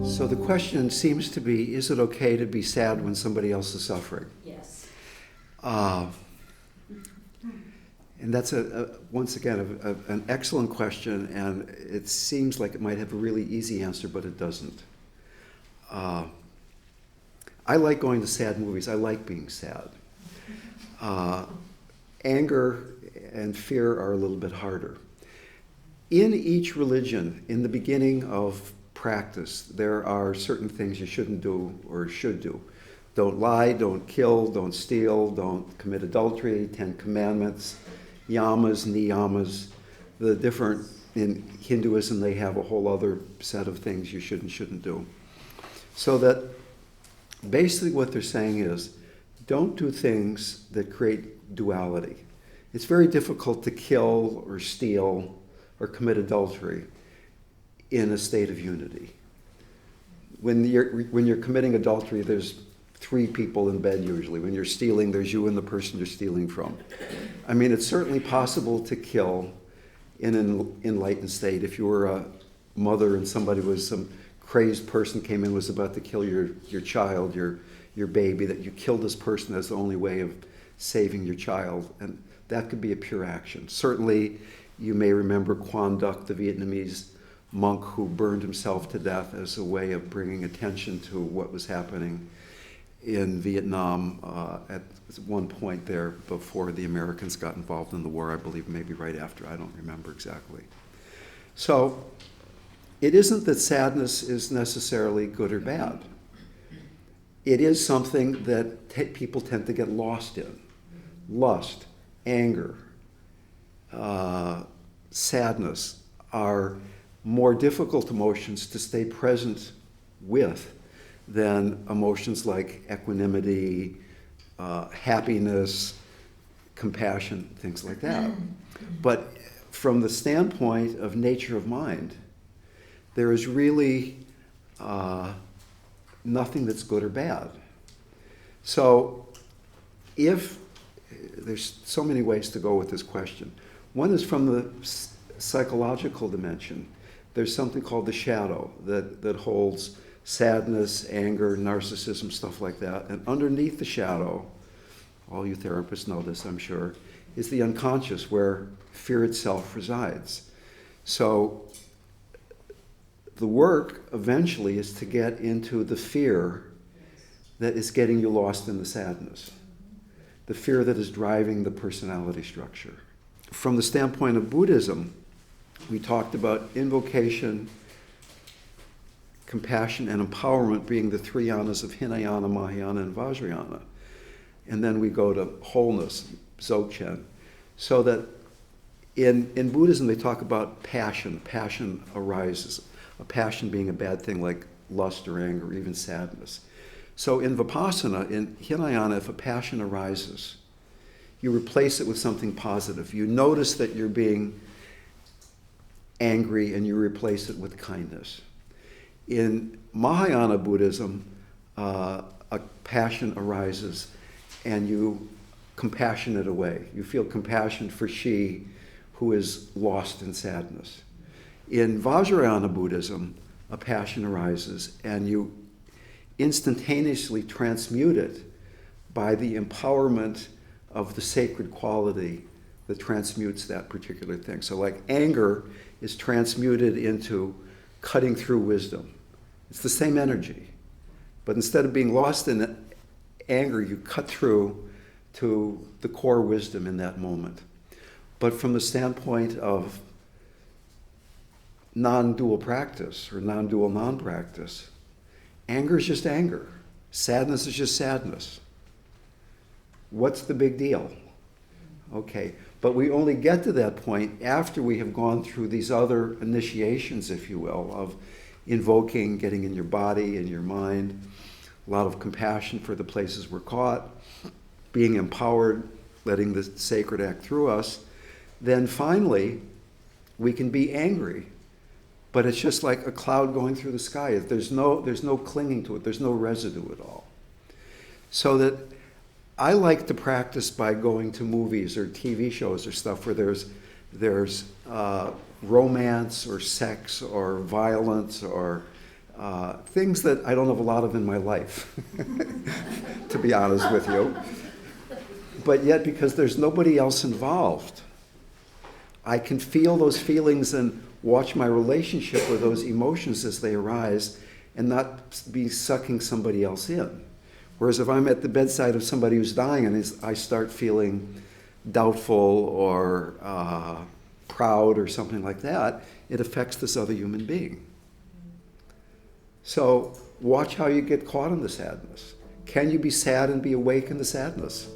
So the question seems to be, is it okay to be sad when somebody else is suffering? Yes. And that's, once again, an excellent question, and it seems like it might have a really easy answer, but it doesn't. I like going to sad movies. I like being sad. Anger and fear are a little bit harder. In each religion, in the beginning of practice, there are certain things you shouldn't do or should do. Don't lie, don't kill, don't steal, don't commit adultery, 10 Commandments, yamas, niyamas. The different, in Hinduism, they have a whole other set of things you should and shouldn't do. So that basically what they're saying is, don't do things that create duality. It's very difficult to kill or steal or commit adultery in a state of unity. When you're committing adultery, there's 3 people in bed usually. When you're stealing, there's you and the person you're stealing from. I mean, it's certainly possible to kill in an enlightened state. If you were a mother and some crazed person came in and was about to kill your child, your baby, that you kill this person as the only way of saving your child. And that could be a pure action. Certainly, you may remember Quan Duc, the Vietnamese monk who burned himself to death as a way of bringing attention to what was happening in Vietnam at one point there before the Americans got involved in the war, I believe maybe right after, I don't remember exactly. So it isn't that sadness is necessarily good or bad. It is something that people tend to get lost in. Lust, anger, sadness are more difficult emotions to stay present with than emotions like equanimity, happiness, compassion, things like that. But from the standpoint of nature of mind, there is really nothing that's good or bad. So if there's so many ways to go with this question. One is from the psychological dimension. There's something called the shadow that holds sadness, anger, narcissism, stuff like that. And underneath the shadow, all you therapists know this, I'm sure, is the unconscious where fear itself resides. So the work eventually is to get into the fear that is getting you lost in the sadness, the fear that is driving the personality structure. From the standpoint of Buddhism, we talked about invocation, compassion, and empowerment being the 3 yanas of Hinayana, Mahayana, and Vajrayana. And then we go to wholeness, Dzogchen. So that in Buddhism, they talk about passion. Passion arises. A passion being a bad thing like lust or anger or even sadness. So in Vipassana, in Hinayana, if a passion arises, you replace it with something positive. You notice that you're being angry and you replace it with kindness. In Mahayana Buddhism, a passion arises and you compassion it away. You feel compassion for she who is lost in sadness. In Vajrayana Buddhism, a passion arises and you instantaneously transmute it by the empowerment of the sacred quality that transmutes that particular thing. So like anger is transmuted into cutting through wisdom. It's the same energy. But instead of being lost in anger, you cut through to the core wisdom in that moment. But from the standpoint of non-dual practice or non-dual non-practice, anger is just anger. Sadness is just sadness. What's the big deal? Okay, but we only get to that point after we have gone through these other initiations, if you will, of invoking, getting in your body and your mind, a lot of compassion for the places we're caught, being empowered, letting the sacred act through us. Then finally, we can be angry. But it's just like a cloud going through the sky. There's no clinging to it. There's no residue at all. So that I like to practice by going to movies or TV shows or stuff where there's romance or sex or violence or things that I don't have a lot of in my life, to be honest with you. But yet, because there's nobody else involved, I can feel those feelings and watch my relationship with those emotions as they arise and not be sucking somebody else in. Whereas if I'm at the bedside of somebody who's dying and I start feeling doubtful or proud or something like that, it affects this other human being. So watch how you get caught in the sadness. Can you be sad and be awake in the sadness?